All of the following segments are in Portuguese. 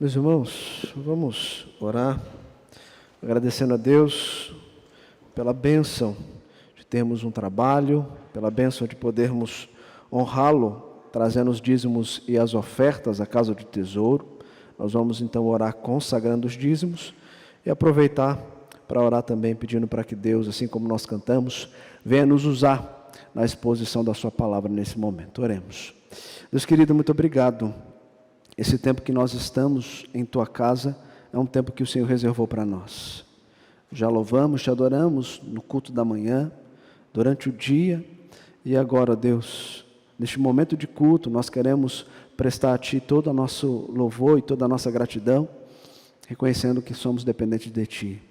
Meus irmãos, vamos orar, agradecendo a Deus pela bênção de termos um trabalho, pela bênção de podermos honrá-lo, trazendo os dízimos e as ofertas à casa do tesouro. Nós vamos então orar consagrando os dízimos e aproveitar para orar também pedindo para que Deus, assim como nós cantamos, venha nos usar na exposição da sua palavra nesse momento. Oremos. Deus querido, muito obrigado. Esse tempo que nós estamos em Tua casa é um tempo que o Senhor reservou para nós. Já louvamos, te adoramos no culto da manhã, durante o dia, e agora, Deus, neste momento de culto, nós queremos prestar a Ti todo o nosso louvor e toda a nossa gratidão, reconhecendo que somos dependentes de Ti.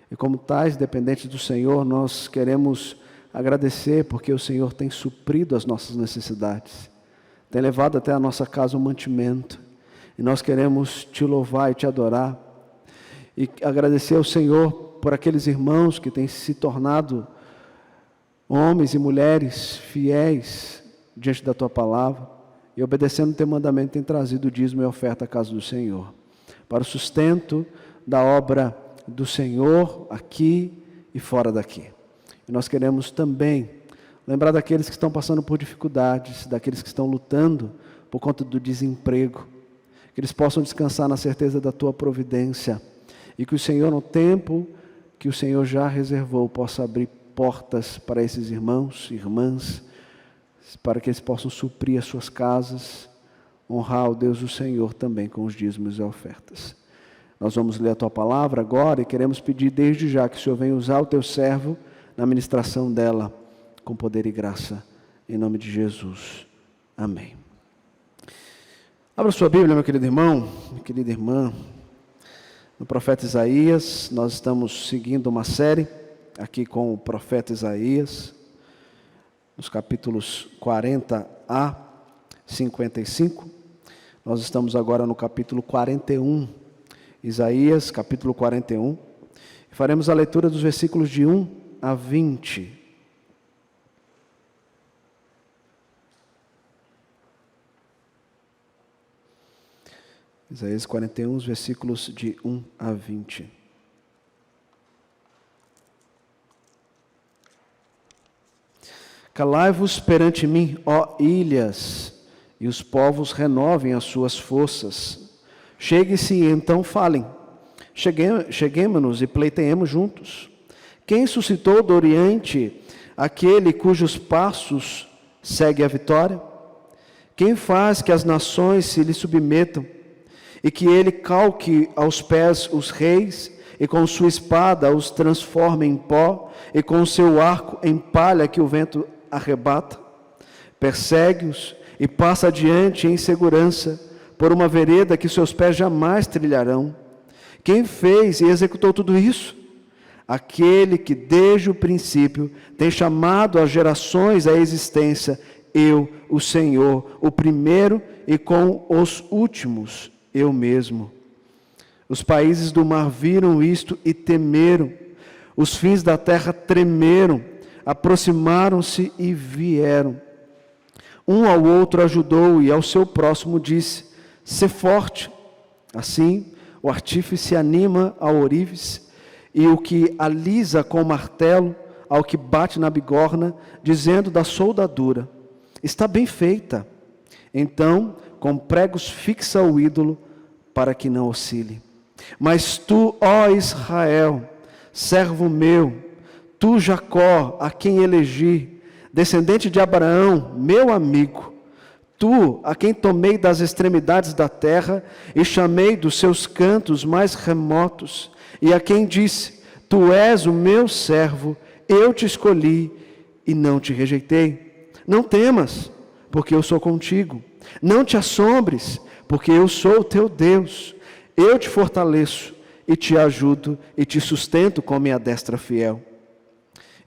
E como tais dependentes do Senhor, nós queremos agradecer porque o Senhor tem suprido as nossas necessidades, tem levado até a nossa casa um mantimento, e nós queremos Te louvar e Te adorar, e agradecer ao Senhor por aqueles irmãos que têm se tornado homens e mulheres fiéis diante da Tua palavra, e obedecendo o Teu mandamento têm trazido o dízimo e a oferta à casa do Senhor, para o sustento da obra do Senhor aqui e fora daqui. E nós queremos também lembrar daqueles que estão passando por dificuldades, daqueles que estão lutando por conta do desemprego, que eles possam descansar na certeza da Tua providência, e que o Senhor, no tempo que o Senhor já reservou, possa abrir portas para esses irmãos e irmãs, para que eles possam suprir as suas casas, honrar o Deus do Senhor também com os dízimos e ofertas. Nós vamos ler a Tua palavra agora e queremos pedir desde já que o Senhor venha usar o Teu servo na ministração dela, com poder e graça, em nome de Jesus. Amém. Abra sua Bíblia, meu querido irmão, minha querida irmã. No profeta Isaías, nós estamos seguindo uma série aqui com o profeta Isaías, nos capítulos 40 a 55. Nós estamos agora no capítulo 41, Isaías, capítulo 41. Faremos a leitura dos versículos de 1 a 20. Isaías 41, os versículos de 1 a 20. Calai-vos perante mim, ó ilhas, e os povos renovem as suas forças. Chegue-se e então falem. Cheguemo-nos e pleiteemos juntos. Quem suscitou do Oriente aquele cujos passos segue a vitória? Quem faz que as nações se lhe submetam, e que ele calque aos pés os reis, e com sua espada os transforme em pó, e com seu arco em palha que o vento arrebata? Persegue-os e passa adiante em segurança, por uma vereda que seus pés jamais trilharão. Quem fez e executou tudo isso? Aquele que desde o princípio tem chamado as gerações à existência, eu, o Senhor, o primeiro e com os últimos, eu mesmo. Os países do mar viram isto e temeram, os fins da terra tremeram, aproximaram-se e vieram. Um ao outro ajudou e ao seu próximo disse: sê forte. Assim, o artífice anima ao ourives, e o que alisa com o martelo ao que bate na bigorna, dizendo da soldadura: está bem feita. Então, com pregos fixa o ídolo, para que não oscile. Mas tu, ó Israel, servo meu, tu, Jacó, a quem elegi, descendente de Abraão, meu amigo, tu, a quem tomei das extremidades da terra e chamei dos seus cantos mais remotos, e a quem disse: tu és o meu servo, eu te escolhi e não te rejeitei. Não temas, porque eu sou contigo. Não te assombres, porque eu sou o teu Deus. Eu te fortaleço e te ajudo e te sustento com minha destra fiel.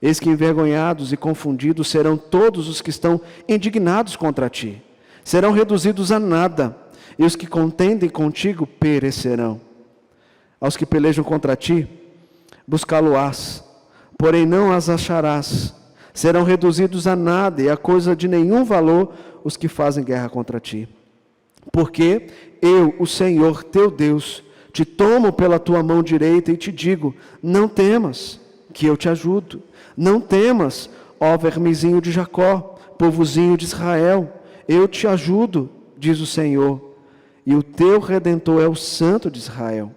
Eis que envergonhados e confundidos serão todos os que estão indignados contra ti. Serão reduzidos a nada, e os que contendem contigo perecerão. Aos que pelejam contra ti, buscá-lo-ás, porém não as acharás. Serão reduzidos a nada, e a coisa de nenhum valor os que fazem guerra contra ti. Porque eu, o Senhor teu Deus, te tomo pela tua mão direita e te digo: não temas, que eu te ajudo. Não temas, ó vermezinho de Jacó, povozinho de Israel, eu te ajudo, diz o Senhor, e o teu Redentor é o Santo de Israel.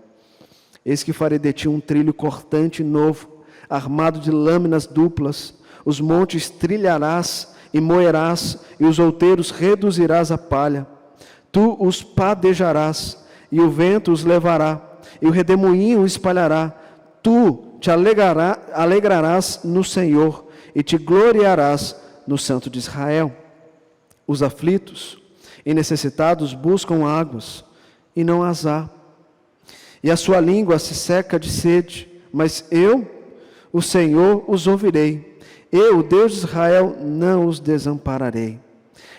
Eis que farei de ti um trilho cortante novo, armado de lâminas duplas. Os montes trilharás e moerás, e os outeiros reduzirás a palha. Tu os padejarás, e o vento os levará, e o redemoinho os espalhará. Tu te alegrarás no Senhor, e te gloriarás no Santo de Israel. Os aflitos e necessitados buscam águas, e não as há. E a sua língua se seca de sede, mas eu, o Senhor, os ouvirei. Eu, o Deus de Israel, não os desampararei.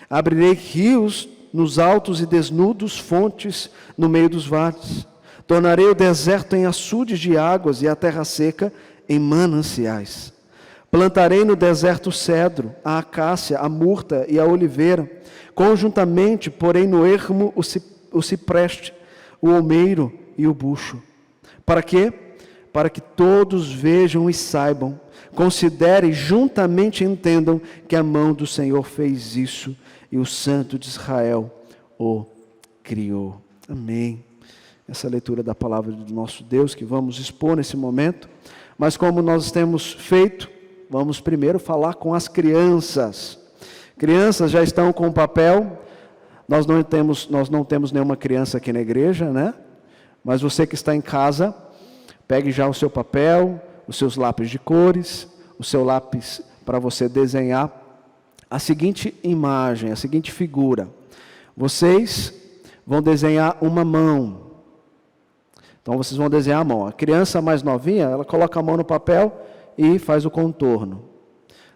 Abrirei rios nos altos e desnudos, fontes no meio dos vales. Tornarei o deserto em açudes de águas e a terra seca em mananciais. Plantarei no deserto o cedro, a acácia, a murta e a oliveira. Conjuntamente porei no ermo o cipreste, o olmeiro e o bucho. Para quê? Para que todos vejam e saibam, considerem, juntamente entendam que a mão do Senhor fez isso e o Santo de Israel o criou. Amém. Essa é a leitura da palavra do nosso Deus que vamos expor nesse momento. Mas como nós temos feito, vamos primeiro falar com as crianças. Crianças já estão com papel. Nós não temos nenhuma criança aqui na igreja, né? Mas você que está em casa, pegue já o seu papel, os seus lápis de cores, o seu lápis para você desenhar a seguinte imagem, a seguinte figura. Vocês vão desenhar uma mão. Então vocês vão desenhar a mão. A criança mais novinha, ela coloca a mão no papel e faz o contorno.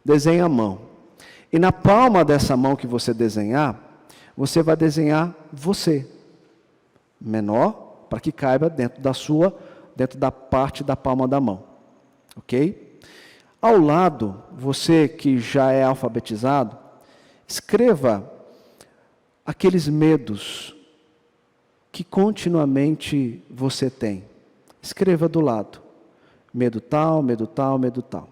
Desenha a mão. E na palma dessa mão que você desenhar, você vai desenhar você. Menor, para que caiba dentro da parte da palma da mão. Ok? Ao lado, você que já é alfabetizado, escreva aqueles medos que continuamente você tem. Escreva do lado. Medo tal, medo tal, medo tal.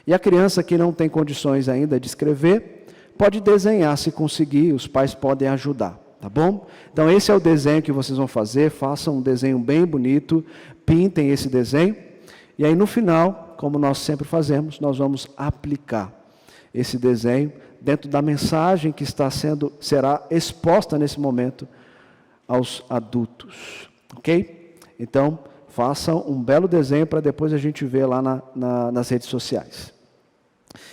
E a criança que não tem condições ainda de escrever, pode desenhar se conseguir, os pais podem ajudar. Tá bom? Então esse é o desenho que vocês vão fazer, façam um desenho bem bonito, pintem esse desenho, e aí no final, como nós sempre fazemos, nós vamos aplicar esse desenho dentro da mensagem que será exposta nesse momento aos adultos. Ok? Então, façam um belo desenho para depois a gente ver lá nas redes sociais.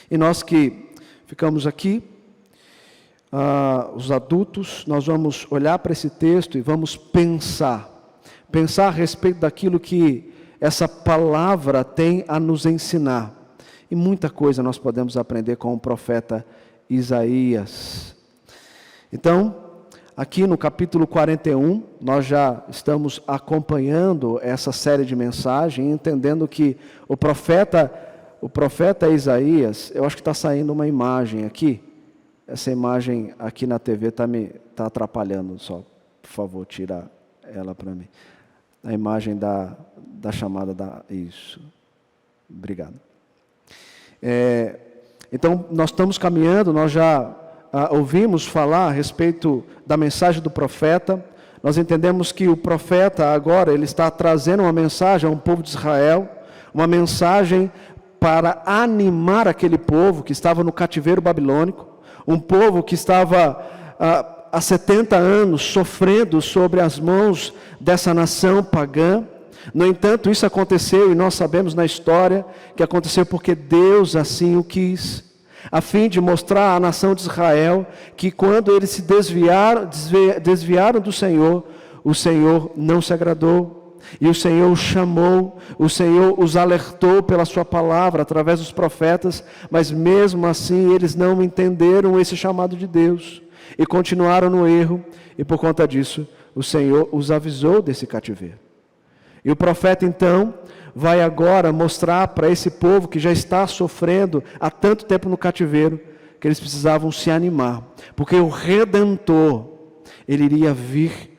E nós que ficamos aqui, os adultos, nós vamos olhar para esse texto e vamos pensar a respeito daquilo que essa palavra tem a nos ensinar. E muita coisa nós podemos aprender com o profeta Isaías. Então, aqui no capítulo 41, nós já estamos acompanhando essa série de mensagens, entendendo que o profeta Isaías, eu acho que está saindo uma imagem aqui. Essa imagem aqui na TV está atrapalhando, só, por favor, tira ela para mim. A imagem da chamada isso. Obrigado. Então, nós estamos caminhando, nós já ouvimos falar a respeito da mensagem do profeta. Nós entendemos que o profeta agora, ele está trazendo uma mensagem ao povo de Israel, uma mensagem para animar aquele povo que estava no cativeiro babilônico, um povo que estava há 70 anos sofrendo sobre as mãos dessa nação pagã. No entanto, isso aconteceu, e nós sabemos na história que aconteceu porque Deus assim o quis, a fim de mostrar à nação de Israel que quando eles se desviaram do Senhor, o Senhor não se agradou. E o Senhor os chamou, o Senhor os alertou pela sua palavra, através dos profetas, mas mesmo assim eles não entenderam esse chamado de Deus, e continuaram no erro, e por conta disso, o Senhor os avisou desse cativeiro. E o profeta então, vai agora mostrar para esse povo que já está sofrendo há tanto tempo no cativeiro, que eles precisavam se animar, porque o Redentor, ele iria vir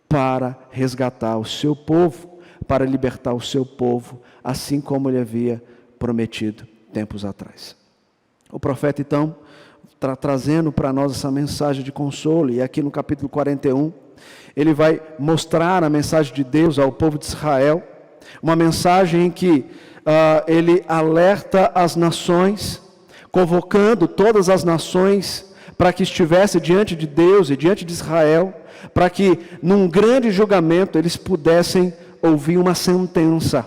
para resgatar o seu povo, para libertar o seu povo, assim como ele havia prometido tempos atrás. O profeta, então, está trazendo para nós essa mensagem de consolo, e aqui no capítulo 41, ele vai mostrar a mensagem de Deus ao povo de Israel, uma mensagem em que ele alerta as nações, convocando todas as nações para que estivessem diante de Deus e diante de Israel, para que num grande julgamento eles pudessem ouvir uma sentença.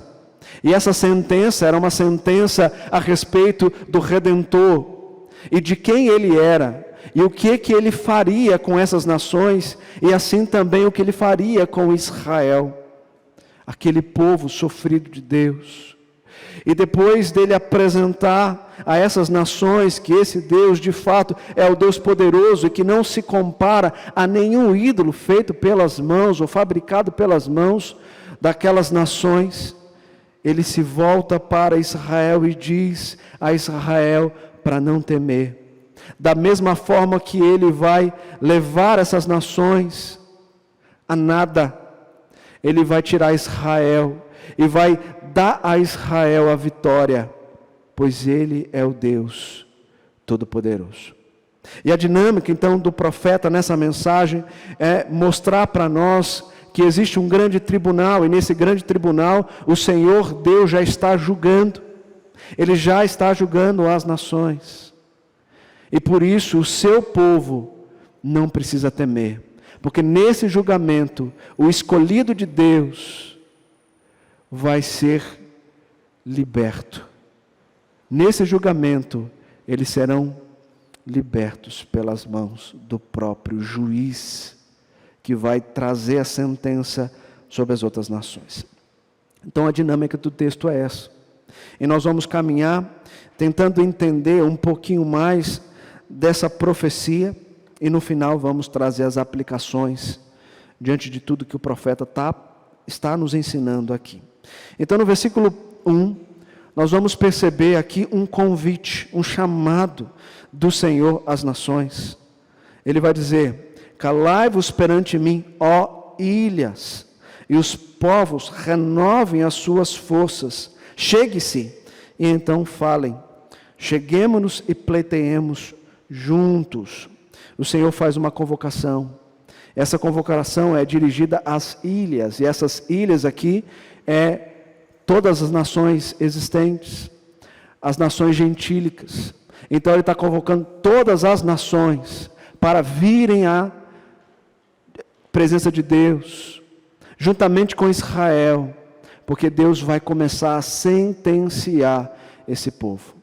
E essa sentença era uma sentença a respeito do Redentor, e de quem ele era, e o que ele faria com essas nações, e assim também o que ele faria com Israel, aquele povo sofrido de Deus. E depois dele apresentar a essas nações que esse Deus de fato é o Deus poderoso e que não se compara a nenhum ídolo feito pelas mãos ou fabricado pelas mãos daquelas nações, ele se volta para Israel e diz a Israel para não temer. Da mesma forma que ele vai levar essas nações a nada, ele vai tirar Israel e vai dar a Israel a vitória, pois ele é o Deus Todo-Poderoso. E a dinâmica então do profeta nessa mensagem é mostrar para nós que existe um grande tribunal, e nesse grande tribunal o Senhor Deus já está julgando, ele já está julgando as nações, e por isso o seu povo não precisa temer, porque nesse julgamento o escolhido de Deus vai ser liberto. Nesse julgamento, eles serão libertos pelas mãos do próprio juiz, que vai trazer a sentença sobre as outras nações. Então a dinâmica do texto é essa. E nós vamos caminhar tentando entender um pouquinho mais dessa profecia, e no final vamos trazer as aplicações diante de tudo que o profeta está nos ensinando aqui. Então no versículo 1, nós vamos perceber aqui um convite, um chamado do Senhor às nações. Ele vai dizer: calai-vos perante mim, ó ilhas, e os povos renovem as suas forças. Chegue-se, e então falem. Cheguemo-nos e pleiteemos juntos. O Senhor faz uma convocação. Essa convocação é dirigida às ilhas, e essas ilhas aqui é todas as nações existentes, as nações gentílicas. Então ele está convocando todas as nações para virem à presença de Deus, juntamente com Israel, porque Deus vai começar a sentenciar esse povo.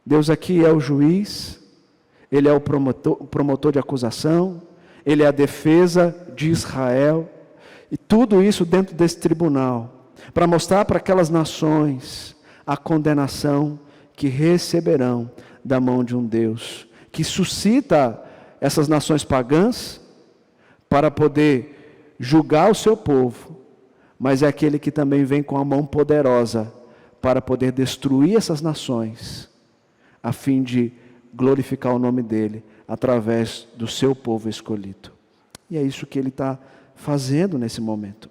Deus aqui é o juiz, ele é o promotor de acusação, ele é a defesa de Israel, e tudo isso dentro desse tribunal, para mostrar para aquelas nações a condenação que receberão da mão de um Deus que suscita essas nações pagãs para poder julgar o seu povo, mas é aquele que também vem com a mão poderosa para poder destruir essas nações, a fim de glorificar o nome dele através do seu povo escolhido. E é isso que ele está fazendo nesse momento.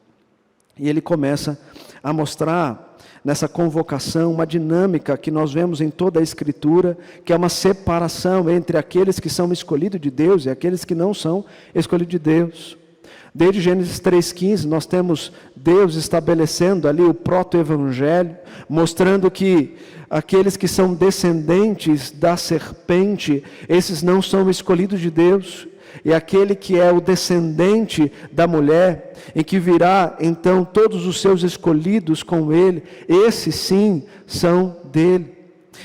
E ele começa a mostrar nessa convocação uma dinâmica que nós vemos em toda a Escritura, que é uma separação entre aqueles que são escolhidos de Deus e aqueles que não são escolhidos de Deus. Desde Gênesis 3,15 nós temos Deus estabelecendo ali o proto-evangelho, mostrando que aqueles que são descendentes da serpente, esses não são escolhidos de Deus. E aquele que é o descendente da mulher, em que virá então todos os seus escolhidos com ele, esses sim são dele.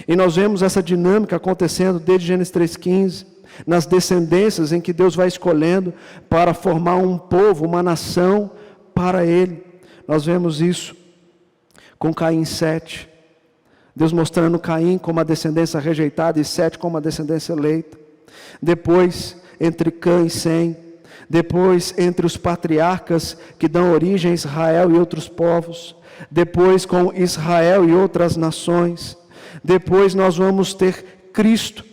E nós vemos essa dinâmica acontecendo desde Gênesis 3,15, nas descendências em que Deus vai escolhendo para formar um povo, uma nação para ele. Nós vemos isso com Caim 7, Deus mostrando Caim como a descendência rejeitada e Sete como a descendência eleita. Depois entre Cã e Sem, depois entre os patriarcas que dão origem a Israel e outros povos, depois com Israel e outras nações, depois nós vamos ter Cristo,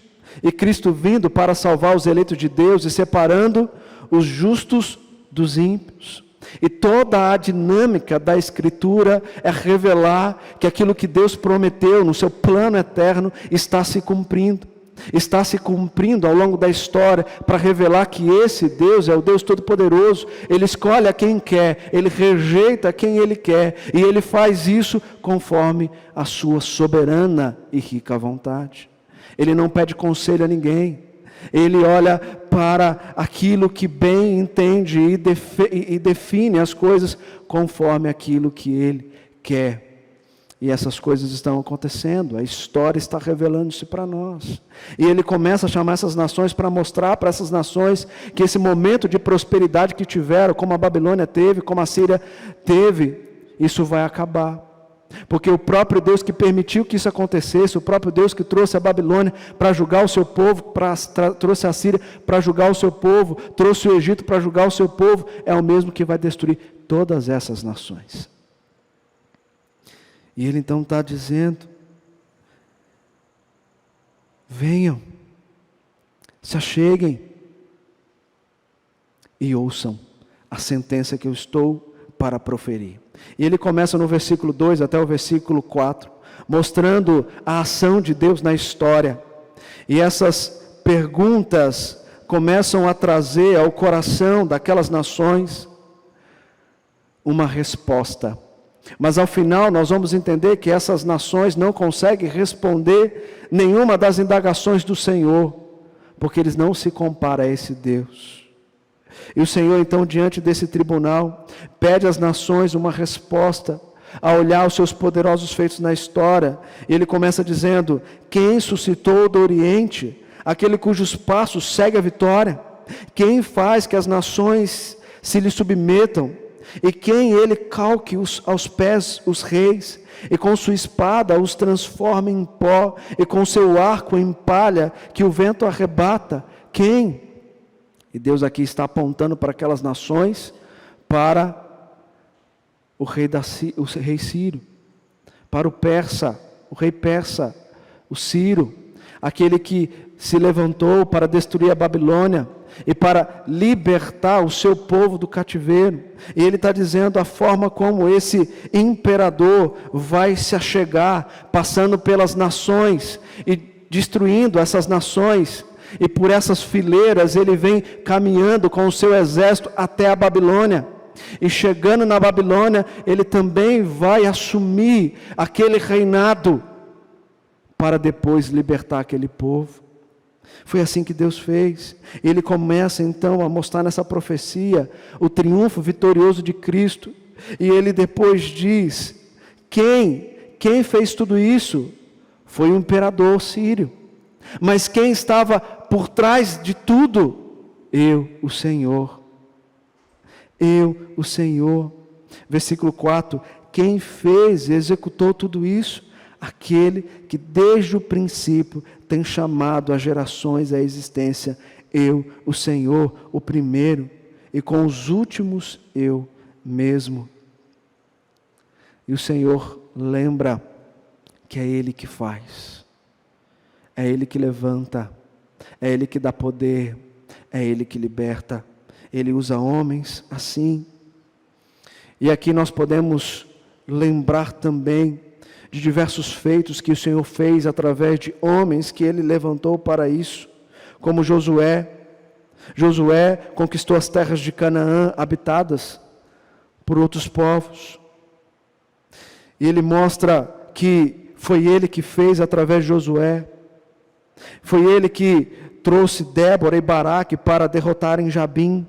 e Cristo vindo para salvar os eleitos de Deus e separando os justos dos ímpios. E toda a dinâmica da Escritura é revelar que aquilo que Deus prometeu no seu plano eterno está se cumprindo. Está se cumprindo ao longo da história para revelar que esse Deus é o Deus Todo-Poderoso. Ele escolhe a quem quer, Ele rejeita quem Ele quer, e Ele faz isso conforme a sua soberana e rica vontade. Ele não pede conselho a ninguém. Ele olha para aquilo que bem entende e define as coisas conforme aquilo que Ele quer. E essas coisas estão acontecendo, a história está revelando-se para nós. E Ele começa a chamar essas nações para mostrar para essas nações que esse momento de prosperidade que tiveram, como a Babilônia teve, como a Síria teve, isso vai acabar. Porque o próprio Deus que permitiu que isso acontecesse, o próprio Deus que trouxe a Babilônia para julgar o seu povo, trouxe a Síria para julgar o seu povo, trouxe o Egito para julgar o seu povo, é o mesmo que vai destruir todas essas nações. E Ele então está dizendo: venham, se acheguem e ouçam a sentença que eu estou para proferir. E Ele começa no versículo 2 até o versículo 4, mostrando a ação de Deus na história. E essas perguntas começam a trazer ao coração daquelas nações uma resposta. Mas ao final nós vamos entender que essas nações não conseguem responder nenhuma das indagações do Senhor, porque eles não se comparam a esse Deus. E o Senhor então, diante desse tribunal, pede às nações uma resposta, a olhar os seus poderosos feitos na história. E Ele começa dizendo: quem suscitou do Oriente, aquele cujos passos segue a vitória? Quem faz que as nações se lhe submetam? E quem Ele calque aos pés os reis, e com sua espada os transforma em pó, e com seu arco em palha, que o vento arrebata? Quem? E Deus aqui está apontando para aquelas nações, para o rei Ciro, para o rei persa, o Ciro, aquele que se levantou para destruir a Babilônia e para libertar o seu povo do cativeiro. E Ele está dizendo a forma como esse imperador vai se achegar, passando pelas nações e destruindo essas nações. E por essas fileiras Ele vem caminhando com o seu exército até a Babilônia. E chegando na Babilônia, Ele também vai assumir aquele reinado para depois libertar aquele povo. Foi assim que Deus fez. Ele começa então a mostrar nessa profecia o triunfo vitorioso de Cristo. E Ele depois diz: quem fez tudo isso? Foi o imperador sírio. Mas quem estava por trás de tudo? Eu, o Senhor. Eu, o Senhor. Versículo 4: quem fez e executou tudo isso? Aquele que desde o princípio tem chamado as gerações à existência. Eu, o Senhor, o primeiro, e com os últimos eu mesmo. E o Senhor lembra que é Ele que faz, é Ele que levanta, é Ele que dá poder, é Ele que liberta. Ele usa homens assim. E aqui nós podemos lembrar também de diversos feitos que o Senhor fez através de homens que Ele levantou para isso, como Josué. Josué conquistou as terras de Canaã habitadas por outros povos. E Ele mostra que foi Ele que fez através de Josué. Foi Ele que trouxe Débora e Baraque para derrotarem Jabim.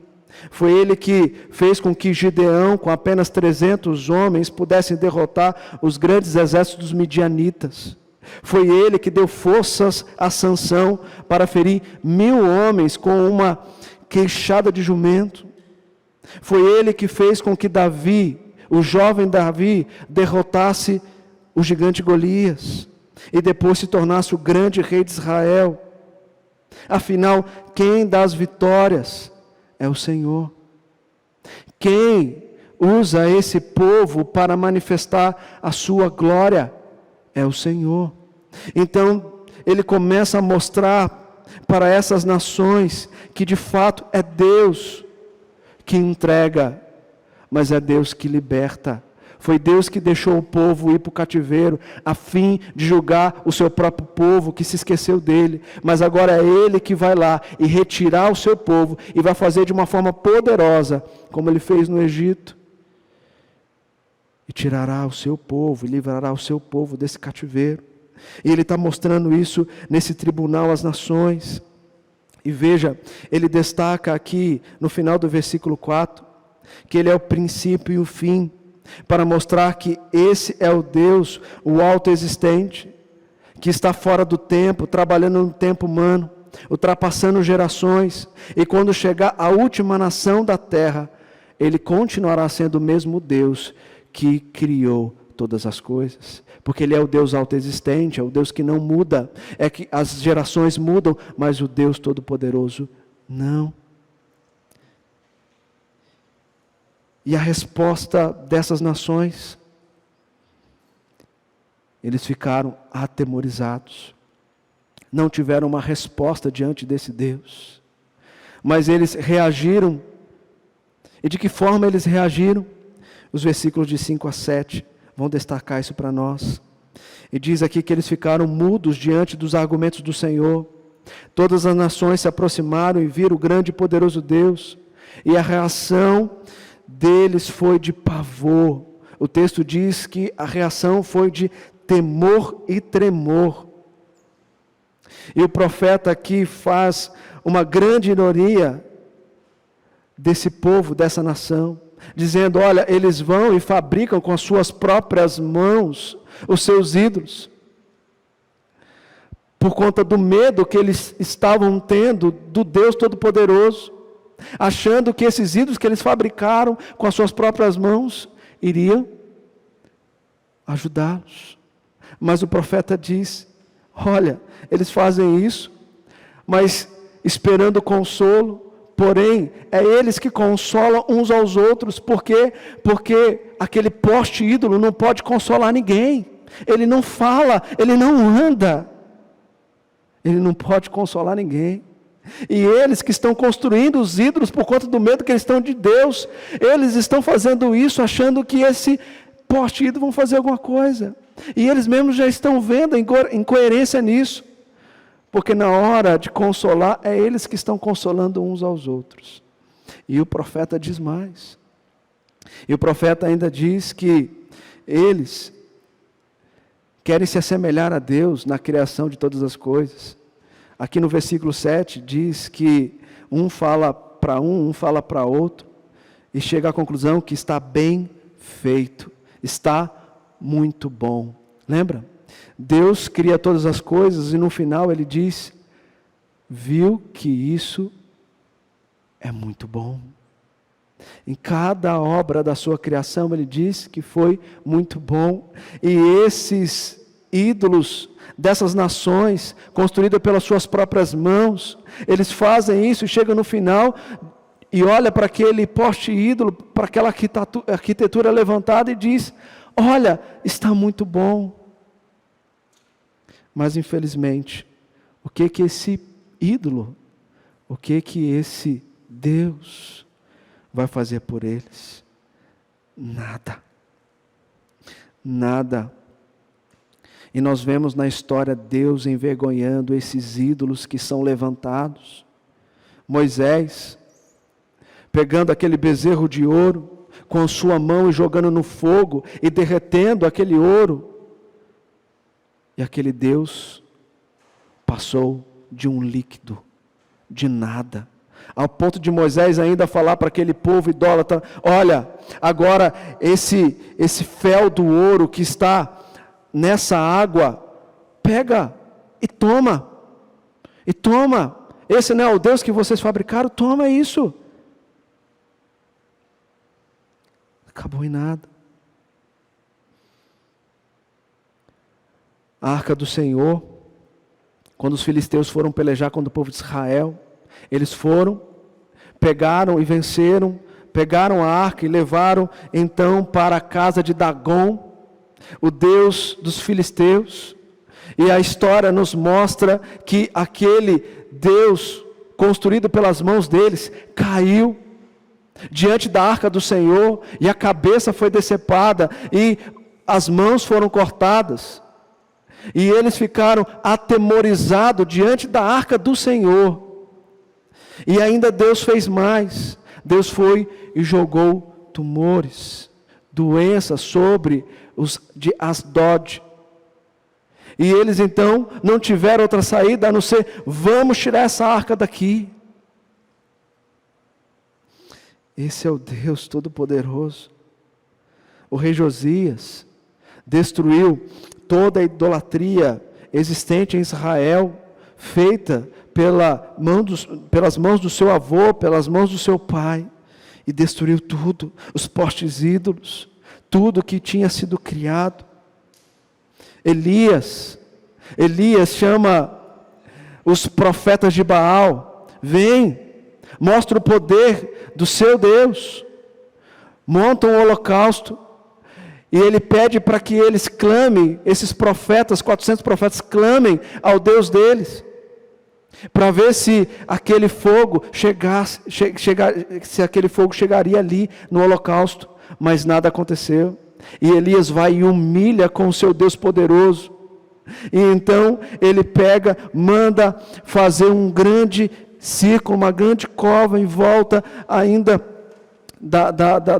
Foi Ele que fez com que Gideão, com apenas 300 homens, pudessem derrotar os grandes exércitos dos midianitas. Foi Ele que deu forças a Sansão para ferir 1000 homens com uma queixada de jumento. Foi Ele que fez com que Davi, o jovem Davi, derrotasse o gigante Golias e depois se tornasse o grande rei de Israel. Afinal, quem dá as vitórias é o Senhor. Quem usa esse povo para manifestar a sua glória é o Senhor. Então, Ele começa a mostrar para essas nações que de fato é Deus que entrega, mas é Deus que liberta. Foi Deus que deixou o povo ir para o cativeiro, a fim de julgar o seu próprio povo, que se esqueceu dele. Mas agora é Ele que vai lá e retirar o seu povo, e vai fazer de uma forma poderosa, como Ele fez no Egito. E tirará o seu povo, e livrará o seu povo desse cativeiro. E Ele está mostrando isso nesse tribunal às nações. E veja, Ele destaca aqui, no final do versículo 4, que Ele é o princípio e o fim, para mostrar que esse é o Deus, o autoexistente, que está fora do tempo, trabalhando no tempo humano, ultrapassando gerações, e quando chegar a última nação da terra, Ele continuará sendo o mesmo Deus que criou todas as coisas, porque Ele é o Deus autoexistente, é o Deus que não muda. É que as gerações mudam, mas o Deus Todo-Poderoso não. E a resposta dessas nações, eles ficaram atemorizados, não tiveram uma resposta diante desse Deus, mas eles reagiram. E de que forma eles reagiram? Os versículos de 5 a 7 vão destacar isso para nós. E diz aqui que eles ficaram mudos diante dos argumentos do Senhor. Todas as nações se aproximaram e viram o grande e poderoso Deus, e a reação deles foi de pavor. O texto diz que a reação foi de temor e tremor. E o profeta aqui faz uma grande ironia desse povo, dessa nação, dizendo: olha, eles vão e fabricam com as suas próprias mãos os seus ídolos, por conta do medo que eles estavam tendo do Deus Todo-Poderoso, achando que esses ídolos que eles fabricaram com as suas próprias mãos iriam ajudá-los. Mas o profeta diz: olha, eles fazem isso, mas esperando consolo, porém é eles que consolam uns aos outros. Por quê? Porque aquele poste ídolo não pode consolar ninguém. Ele não fala, ele não anda, ele não pode consolar ninguém. E eles que estão construindo os ídolos por conta do medo que eles estão de Deus, eles estão fazendo isso achando que esse poste ídolo vão fazer alguma coisa. E eles mesmos já estão vendo a incoerência nisso, porque na hora de consolar, é eles que estão consolando uns aos outros. E o profeta diz mais. E o profeta ainda diz que eles querem se assemelhar a Deus na criação de todas as coisas. Aqui no versículo 7 diz que um fala para um fala para outro, e chega à conclusão que está bem feito, está muito bom. Lembra? Deus cria todas as coisas e no final Ele diz: viu que isso é muito bom. Em cada obra da sua criação Ele diz que foi muito bom. E esses ídolos dessas nações, construídas pelas suas próprias mãos, eles fazem isso e chegam no final e olha para aquele poste ídolo, para aquela arquitetura levantada e diz: olha, está muito bom. Mas infelizmente, o que esse ídolo, o que esse Deus vai fazer por eles? Nada. Nada. E nós vemos na história Deus envergonhando esses ídolos que são levantados. Moisés, pegando aquele bezerro de ouro, com sua mão e jogando no fogo, e derretendo aquele ouro. E aquele Deus passou de um líquido, de nada, ao ponto de Moisés ainda falar para aquele povo idólatra: olha, agora esse fel do ouro que está nessa água, pega e toma, esse não é o Deus que vocês fabricaram, toma isso. Acabou em nada. A arca do Senhor, quando os filisteus foram pelejar contra o povo de Israel, eles foram, pegaram e venceram, pegaram a arca e levaram então para a casa de Dagom, o Deus dos filisteus. E a história nos mostra que aquele Deus construído pelas mãos deles caiu. diante da arca do Senhor, e a cabeça foi decepada, e as mãos foram cortadas, e eles ficaram atemorizados diante da arca do Senhor. E ainda Deus fez mais. Deus foi e jogou tumores, doenças sobre os de Asdod. E eles então não tiveram outra saída a não ser: vamos tirar essa arca daqui. Esse é o Deus Todo-Poderoso. O rei Josias destruiu toda a idolatria existente em Israel, feita pelas mãos do seu avô, pelas mãos do seu pai, e destruiu tudo, os postes ídolos, tudo que tinha sido criado. Elias chama os profetas de Baal: vem, mostra o poder do seu Deus, monta um holocausto, e ele pede para que eles clamem, esses profetas, 400 profetas, clamem ao Deus deles, para ver se aquele fogo se aquele fogo chegaria ali no holocausto. Mas nada aconteceu. E Elias vai e humilha com o seu Deus poderoso. E então ele manda fazer um grande círculo, uma grande cova em volta ainda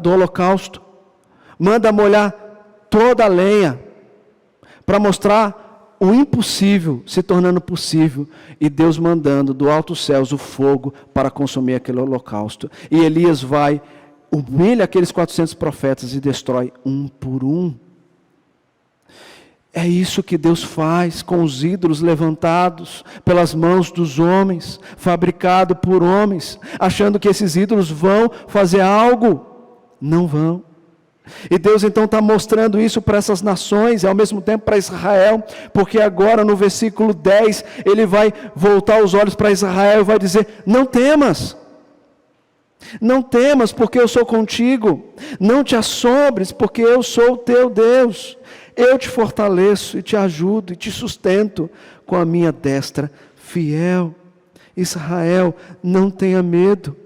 do holocausto. Manda molhar toda a lenha, para mostrar o impossível se tornando possível, e Deus mandando do alto céus o fogo para consumir aquele holocausto. E Elias vai, humilha aqueles 400 profetas e destrói um por um. É isso que Deus faz com os ídolos levantados pelas mãos dos homens, fabricados por homens, achando que esses ídolos vão fazer algo. Não vão. E Deus então está mostrando isso para essas nações, e ao mesmo tempo para Israel, porque agora no versículo 10, ele vai voltar os olhos para Israel e vai dizer: não temas, porque eu sou contigo, não te assombres, porque eu sou o teu Deus, eu te fortaleço e te ajudo e te sustento com a minha destra fiel. Israel, não tenha medo.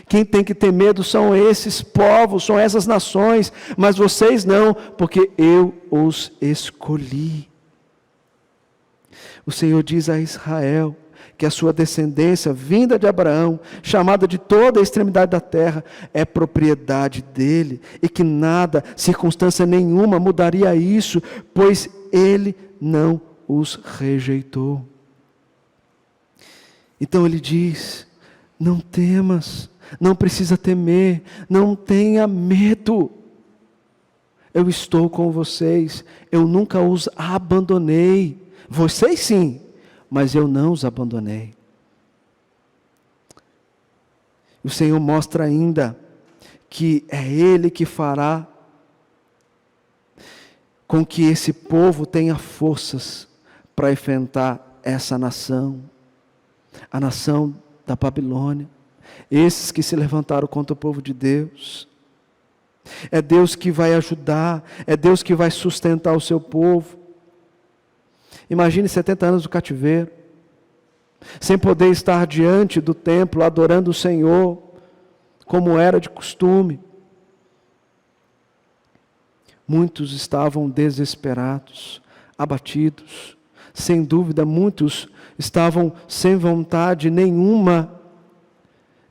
Quem tem que ter medo são esses povos, são essas nações, mas vocês não, porque eu os escolhi. O Senhor diz a Israel que a sua descendência, vinda de Abraão, chamada de toda a extremidade da terra, é propriedade dele, e que nada, circunstância nenhuma mudaria isso, pois ele não os rejeitou. Então ele diz: não temas, não precisa temer, não tenha medo. Eu estou com vocês, eu nunca os abandonei. Vocês sim, mas eu não os abandonei. O Senhor mostra ainda que é Ele que fará com que esse povo tenha forças para enfrentar essa nação, a nação da Babilônia, esses que se levantaram contra o povo de Deus. É Deus que vai ajudar, é Deus que vai sustentar o seu povo. Imagine 70 anos do cativeiro, sem poder estar diante do templo, adorando o Senhor, como era de costume. Muitos estavam desesperados, abatidos. Sem dúvida, muitos estavam sem vontade nenhuma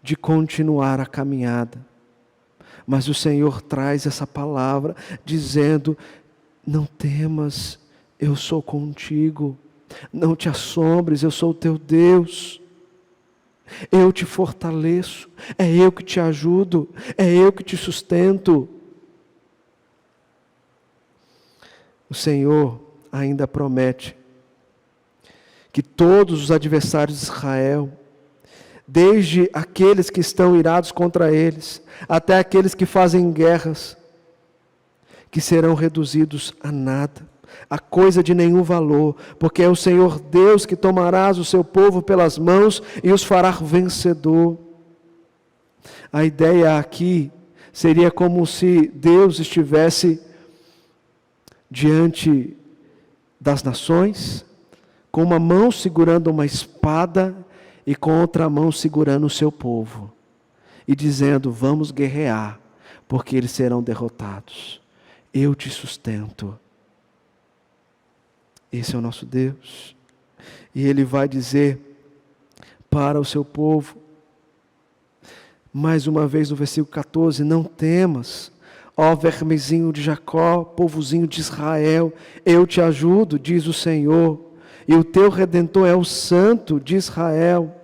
de continuar a caminhada. Mas o Senhor traz essa palavra, dizendo: não temas, eu sou contigo. Não te assombres, eu sou o teu Deus. Eu te fortaleço, é eu que te ajudo, é eu que te sustento. O Senhor ainda promete que todos os adversários de Israel, desde aqueles que estão irados contra eles, até aqueles que fazem guerras, que serão reduzidos a nada, a coisa de nenhum valor, porque é o Senhor Deus que tomarás o seu povo pelas mãos e os fará vencedor. A ideia aqui seria como se Deus estivesse diante das nações, com uma mão segurando uma espada e com outra mão segurando o seu povo. e dizendo: vamos guerrear, porque eles serão derrotados. Eu te sustento. Esse é o nosso Deus. E Ele vai dizer para o seu povo, mais uma vez no versículo 14: não temas, ó vermezinho de Jacó, povozinho de Israel, eu te ajudo, diz o Senhor, e o teu Redentor é o Santo de Israel.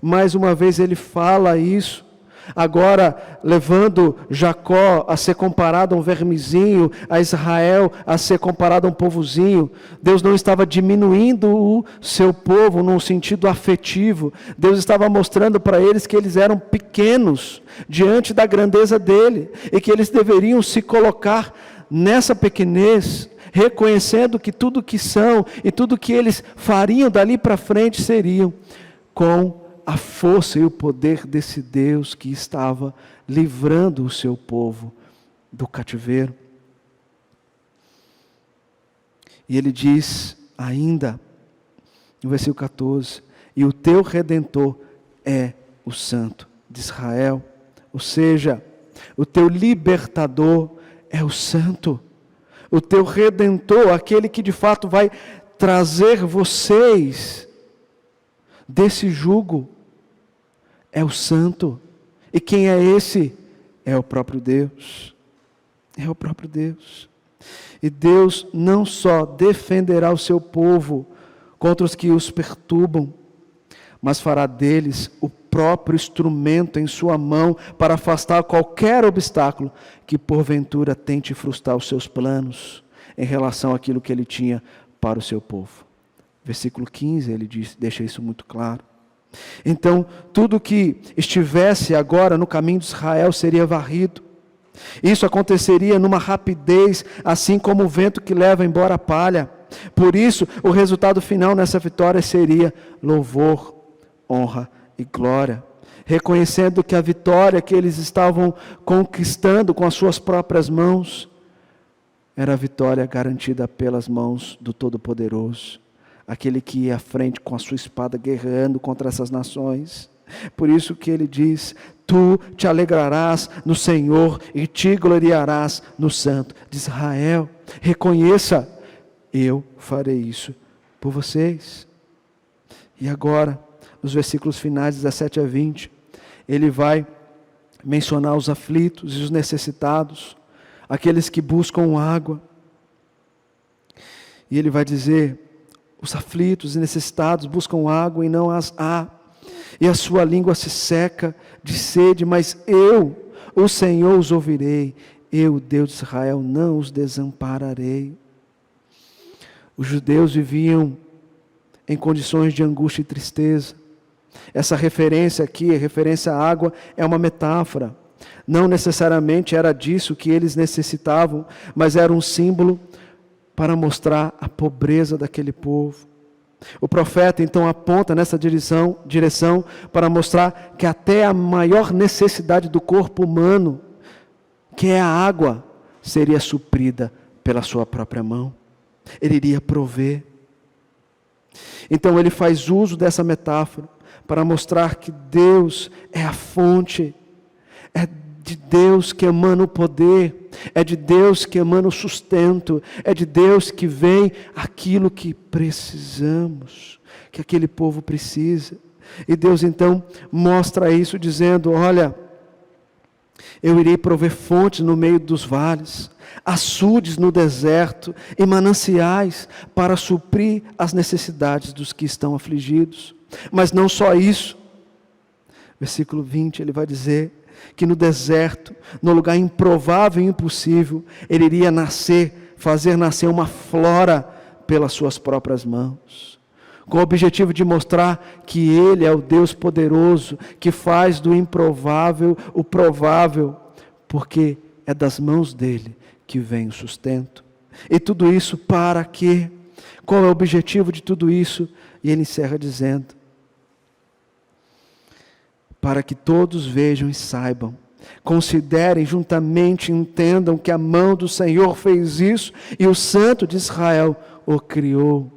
Mais uma vez Ele fala isso, agora levando Jacó a ser comparado a um vermezinho, a Israel a ser comparado a um povozinho. Deus não estava diminuindo o seu povo num sentido afetivo. Deus estava mostrando para eles que eles eram pequenos diante da grandeza dele, e que eles deveriam se colocar nessa pequenez, reconhecendo que tudo que são e tudo que eles fariam dali para frente seriam com a força e o poder desse Deus que estava livrando o seu povo do cativeiro. E ele diz ainda, no versículo 14: e o teu Redentor é o Santo de Israel. Ou seja, o teu libertador é o Santo. O teu Redentor, aquele que de fato vai trazer vocês desse jugo, é o Santo. E quem é esse? É o próprio Deus. É o próprio Deus. E Deus não só defenderá o seu povo contra os que os perturbam, mas fará deles o próprio instrumento em sua mão para afastar qualquer obstáculo que porventura tente frustrar os seus planos em relação àquilo que ele tinha para o seu povo. Versículo 15, ele deixa isso muito claro. Então, tudo que estivesse agora no caminho de Israel seria varrido. Isso aconteceria numa rapidez, assim como o vento que leva embora a palha. Por isso, o resultado final nessa vitória seria louvor, honra e glória. Reconhecendo que a vitória que eles estavam conquistando com as suas próprias mãos era a vitória garantida pelas mãos do Todo-Poderoso, aquele que ia à frente com a sua espada guerreando contra essas nações. Por isso que ele diz: tu te alegrarás no Senhor e te gloriarás no Santo de Israel. Reconheça: eu farei isso por vocês. E agora, nos versículos finais 17 a 20, ele vai mencionar os aflitos e os necessitados, aqueles que buscam água. E ele vai dizer: os aflitos e necessitados buscam água e não as há, e a sua língua se seca de sede, mas eu, o Senhor, os ouvirei, eu, Deus de Israel, não os desampararei. Os judeus viviam em condições de angústia e tristeza. Essa referência aqui, a referência à água, é uma metáfora. Não necessariamente era disso que eles necessitavam, mas era um símbolo para mostrar a pobreza daquele povo. O profeta então aponta nessa direção para mostrar que até a maior necessidade do corpo humano, que é a água, seria suprida pela sua própria mão. Ele iria prover. Então ele faz uso dessa metáfora para mostrar que Deus é a fonte, é de Deus que emana o poder, é de Deus que emana o sustento, é de Deus que vem aquilo que precisamos, que aquele povo precisa. E Deus então mostra isso dizendo: olha, eu irei prover fontes no meio dos vales, açudes no deserto e mananciais para suprir as necessidades dos que estão afligidos. Mas não só isso. Versículo 20, ele vai dizer que no deserto, no lugar improvável e impossível, ele iria fazer nascer uma flora pelas suas próprias mãos, com o objetivo de mostrar que ele é o Deus poderoso, que faz do improvável o provável, porque é das mãos dele que vem o sustento. E tudo isso para quê? Qual é o objetivo de tudo isso? E ele encerra dizendo: para que todos vejam e saibam, considerem juntamente, entendam que a mão do Senhor fez isso e o Santo de Israel o criou.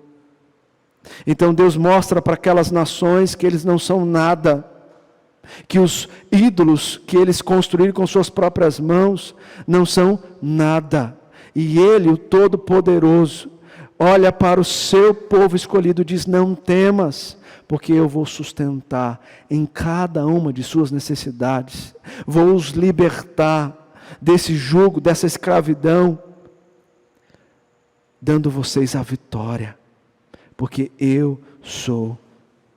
Então Deus mostra para aquelas nações que eles não são nada, que os ídolos que eles construíram com suas próprias mãos não são nada. E Ele, o Todo-Poderoso, olha para o seu povo escolhido e diz: não temas, porque eu vou sustentar em cada uma de suas necessidades, vou os libertar desse jugo, dessa escravidão, dando vocês a vitória, porque eu sou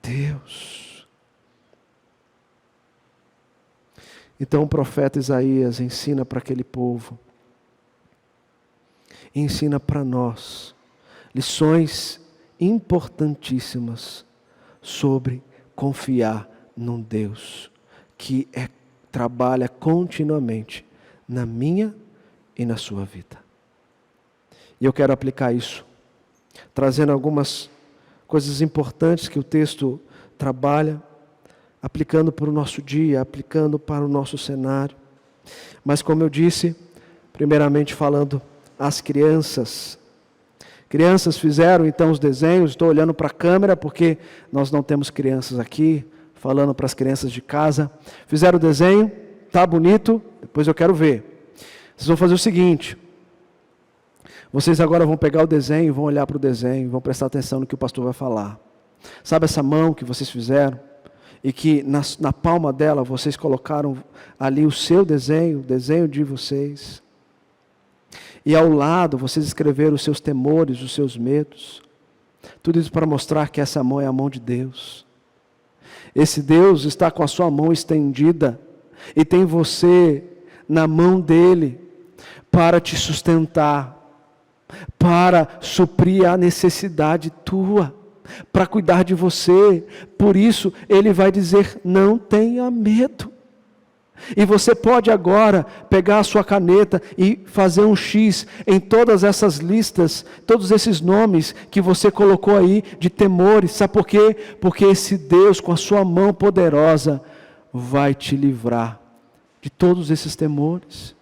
Deus. Então o profeta Isaías ensina para aquele povo, ensina para nós, lições importantíssimas sobre confiar num Deus que trabalha continuamente na minha e na sua vida. E eu quero aplicar isso, trazendo algumas coisas importantes que o texto trabalha, aplicando para o nosso dia, aplicando para o nosso cenário. Mas como eu disse, primeiramente falando às crianças. Crianças fizeram então os desenhos, estou olhando para a câmera porque nós não temos crianças aqui, falando para as crianças de casa. Fizeram o desenho, está bonito, depois eu quero ver. Vocês vão fazer o seguinte, vocês agora vão pegar o desenho, vão olhar para o desenho, vão prestar atenção no que o pastor vai falar. Sabe essa mão que vocês fizeram? E que na palma dela vocês colocaram ali o seu desenho, o desenho de vocês. E ao lado vocês escreveram os seus temores, os seus medos. Tudo isso para mostrar que essa mão é a mão de Deus. Esse Deus está com a sua mão estendida e tem você na mão dele para te sustentar, para suprir a necessidade tua, para cuidar de você. Por isso ele vai dizer: não tenha medo. E você pode agora pegar a sua caneta e fazer um X em todas essas listas, todos esses nomes que você colocou aí de temores. Sabe por quê? Porque esse Deus com a sua mão poderosa vai te livrar de todos esses temores.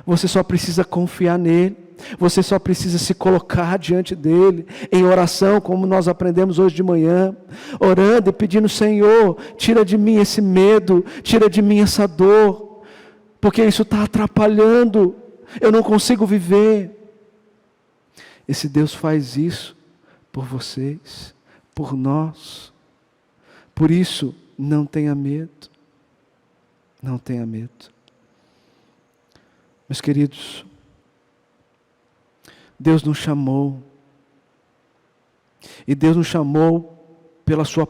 Você só precisa confiar nele. Você só precisa se colocar diante dele, em oração, como nós aprendemos hoje de manhã, orando e pedindo: Senhor, tira de mim esse medo, tira de mim essa dor, porque isso está atrapalhando, eu não consigo viver. Esse Deus faz isso por vocês, por nós. Por isso, não tenha medo, não tenha medo. Meus queridos, Deus nos chamou, e Deus nos chamou pela sua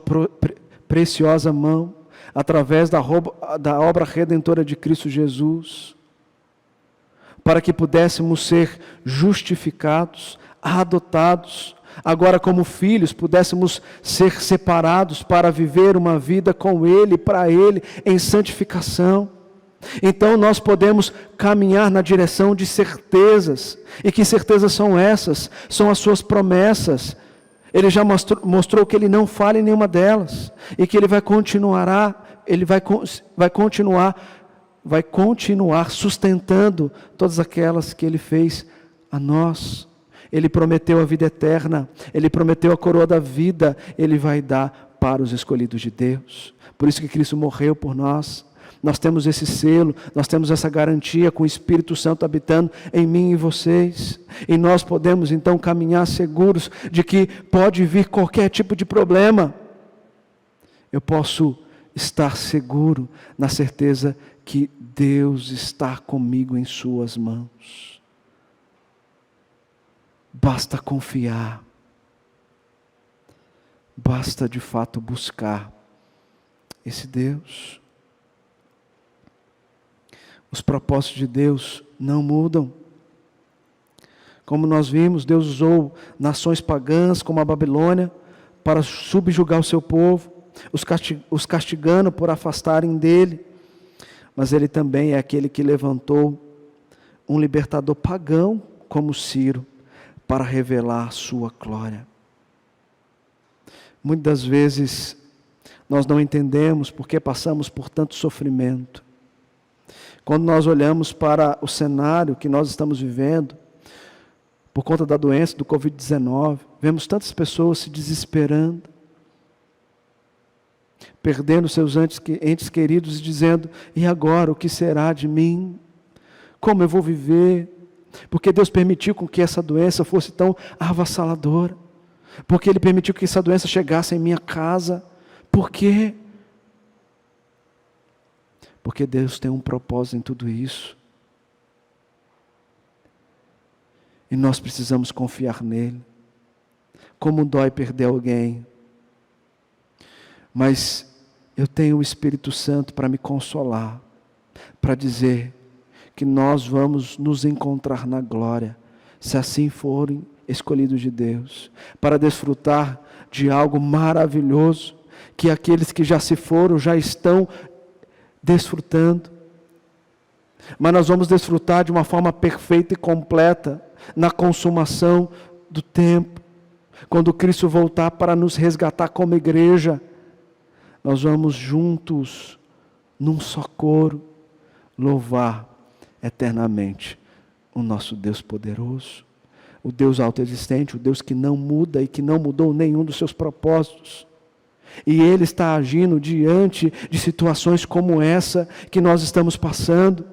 preciosa mão, através da obra redentora de Cristo Jesus, para que pudéssemos ser justificados, adotados, agora como filhos, pudéssemos ser separados para viver uma vida com Ele, para Ele, em santificação. Então nós podemos caminhar na direção de certezas. E que certezas são essas? São as suas promessas. Ele já mostrou que Ele não falha em nenhuma delas. E que Ele vai continuar sustentando todas aquelas que Ele fez a nós. Ele prometeu a vida eterna. Ele prometeu a coroa da vida. Ele vai dar para os escolhidos de Deus. Por isso que Cristo morreu por nós. Nós temos esse selo, nós temos essa garantia com o Espírito Santo habitando em mim e vocês. E nós podemos então caminhar seguros de que pode vir qualquer tipo de problema. Eu posso estar seguro na certeza que Deus está comigo em suas mãos. Basta confiar. Basta de fato buscar esse Deus. Os propósitos de Deus não mudam. Como nós vimos, Deus usou nações pagãs como a Babilônia para subjugar o seu povo, os castigando por afastarem dele. Mas Ele também é aquele que levantou um libertador pagão como Ciro para revelar a sua glória. Muitas vezes nós não entendemos porque passamos por tanto sofrimento. Quando nós olhamos para o cenário que nós estamos vivendo, por conta da doença do Covid-19, vemos tantas pessoas se desesperando, perdendo seus entes queridos e dizendo: e agora, o que será de mim? Como eu vou viver? Porque Deus permitiu com que essa doença fosse tão avassaladora. Porque Ele permitiu que essa doença chegasse em minha casa. Por quê? Porque Deus tem um propósito em tudo isso. E nós precisamos confiar nele. Como dói perder alguém. Mas eu tenho o Espírito Santo para me consolar. Para dizer que nós vamos nos encontrar na glória. Se assim forem escolhidos de Deus. Para desfrutar de algo maravilhoso. Que aqueles que já se foram já estão desfrutando. Mas nós vamos desfrutar de uma forma perfeita e completa. Na consumação do tempo. Quando Cristo voltar para nos resgatar como igreja. Nós vamos juntos, num só coro, louvar eternamente o nosso Deus poderoso. O Deus autoexistente, o Deus que não muda e que não mudou nenhum dos seus propósitos. E Ele está agindo diante de situações como essa que nós estamos passando.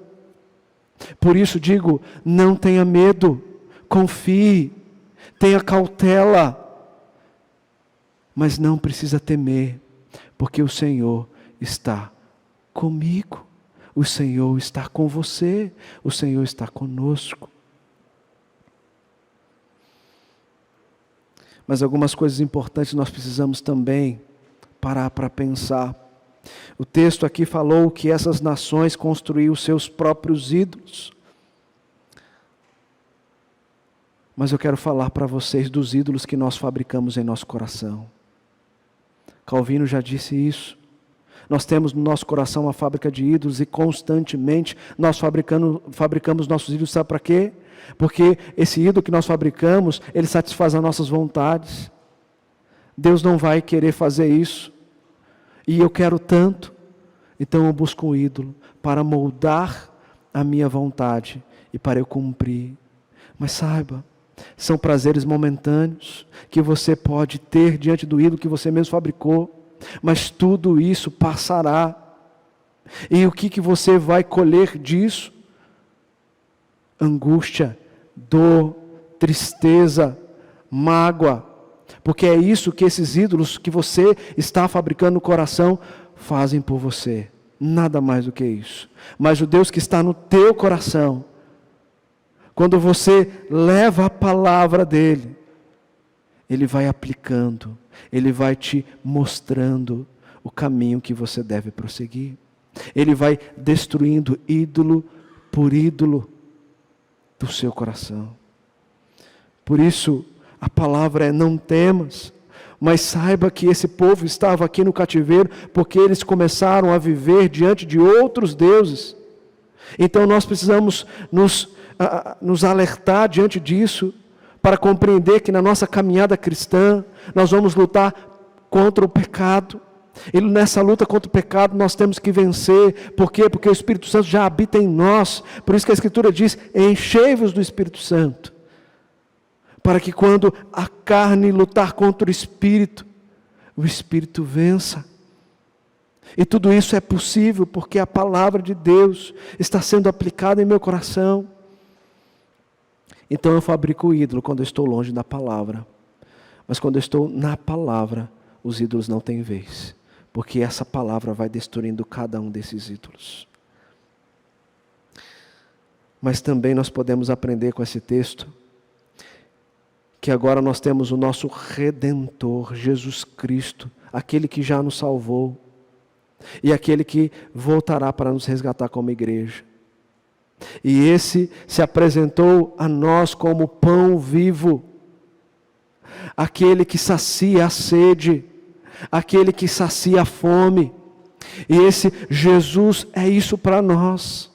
Por isso digo, não tenha medo, confie, tenha cautela, mas não precisa temer, porque o Senhor está comigo, o Senhor está com você, o Senhor está conosco. Mas algumas coisas importantes nós precisamos também parar para pensar. O texto aqui falou que essas nações construíram seus próprios ídolos. Mas eu quero falar para vocês dos ídolos que nós fabricamos em nosso coração. Calvino já disse isso. Nós temos no nosso coração uma fábrica de ídolos e constantemente nós fabricamos nossos ídolos, sabe para quê? Porque esse ídolo que nós fabricamos, ele satisfaz as nossas vontades. Deus não vai querer fazer isso. E eu quero tanto. Então eu busco um ídolo para moldar a minha vontade e para eu cumprir. Mas saiba, são prazeres momentâneos que você pode ter diante do ídolo que você mesmo fabricou. Mas tudo isso passará. E o que você vai colher disso? Angústia, dor, tristeza, mágoa. Porque é isso que esses ídolos que você está fabricando no coração fazem por você. Nada mais do que isso. Mas o Deus que está no teu coração, quando você leva a palavra dEle, Ele vai aplicando, Ele vai te mostrando o caminho que você deve prosseguir. Ele vai destruindo ídolo por ídolo do seu coração. Por isso, a palavra é: não temas, mas saiba que esse povo estava aqui no cativeiro porque eles começaram a viver diante de outros deuses. Então nós precisamos nos alertar diante disso, para compreender que na nossa caminhada cristã, nós vamos lutar contra o pecado. E nessa luta contra o pecado nós temos que vencer. Por quê? Porque o Espírito Santo já habita em nós. Por isso que a Escritura diz: enchei-vos do Espírito Santo. Para que quando a carne lutar contra o Espírito vença. E tudo isso é possível porque a palavra de Deus está sendo aplicada em meu coração. Então eu fabrico o ídolo quando eu estou longe da palavra. Mas quando eu estou na palavra, os ídolos não têm vez. Porque essa palavra vai destruindo cada um desses ídolos. Mas também nós podemos aprender com esse texto que agora nós temos o nosso Redentor, Jesus Cristo, aquele que já nos salvou e aquele que voltará para nos resgatar como igreja. E esse se apresentou a nós como pão vivo, aquele que sacia a sede, aquele que sacia a fome. E esse Jesus é isso para nós.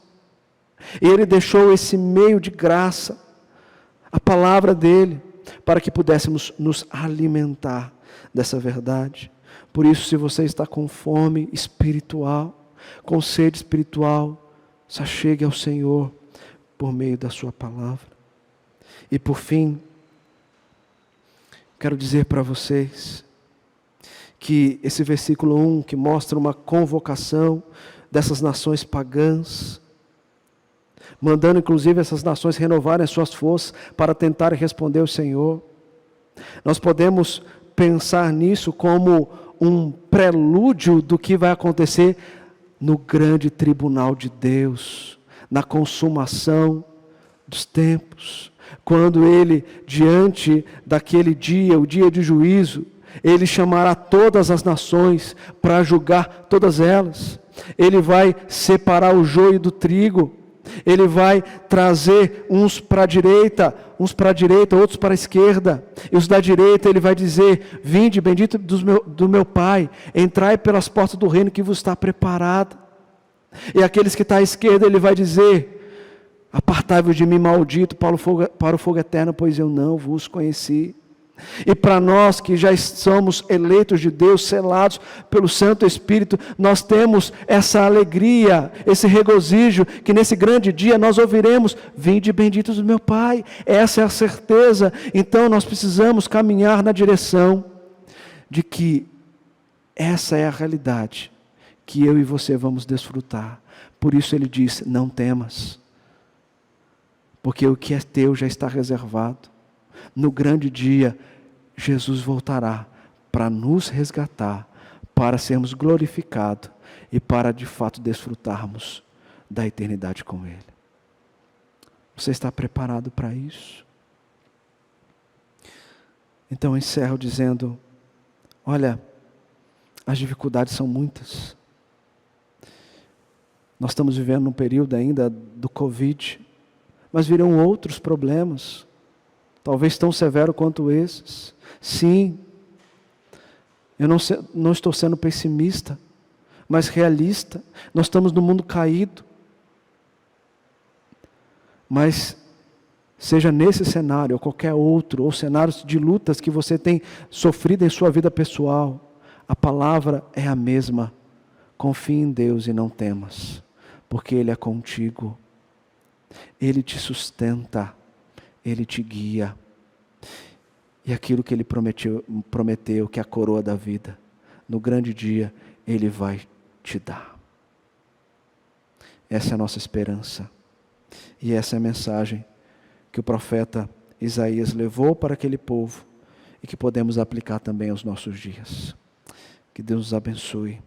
Ele deixou esse meio de graça, a palavra dele, para que pudéssemos nos alimentar dessa verdade. Por isso, se você está com fome espiritual, com sede espiritual, se achegue ao Senhor por meio da sua palavra. E por fim, quero dizer para vocês que esse versículo 1, que mostra uma convocação dessas nações pagãs, mandando inclusive essas nações renovarem as suas forças para tentarem responder ao Senhor. Nós podemos pensar nisso como um prelúdio do que vai acontecer no grande tribunal de Deus, na consumação dos tempos, quando Ele, diante daquele dia, o dia de juízo, Ele chamará todas as nações para julgar todas elas. Ele vai separar o joio do trigo. Ele vai trazer uns para a direita, outros para a esquerda. E os da direita Ele vai dizer: vinde, bendito do meu Pai, entrai pelas portas do reino que vos está preparado. E aqueles que estão à esquerda Ele vai dizer: apartai-vos de mim, maldito, para o fogo eterno, pois eu não vos conheci. E para nós que já somos eleitos de Deus, selados pelo Santo Espírito, nós temos essa alegria, esse regozijo, que nesse grande dia nós ouviremos: vinde benditos do meu Pai. Essa é a certeza. Então nós precisamos caminhar na direção de que essa é a realidade que eu e você vamos desfrutar. Por isso Ele diz: não temas, porque o que é teu já está reservado. No grande dia, Jesus voltará para nos resgatar, para sermos glorificados e para de fato desfrutarmos da eternidade com Ele. Você está preparado para isso? Então eu encerro dizendo: olha, as dificuldades são muitas. Nós estamos vivendo um período ainda do Covid, mas virão outros problemas, talvez tão severos quanto esses. Sim, eu não estou sendo pessimista, mas realista. Nós estamos no mundo caído. Mas, seja nesse cenário ou qualquer outro, ou cenários de lutas que você tem sofrido em sua vida pessoal, a palavra é a mesma: confie em Deus e não temas, porque Ele é contigo. Ele te sustenta, Ele te guia. E aquilo que Ele prometeu, que é a coroa da vida, no grande dia, Ele vai te dar. Essa é a nossa esperança. E essa é a mensagem que o profeta Isaías levou para aquele povo e que podemos aplicar também aos nossos dias. Que Deus nos abençoe.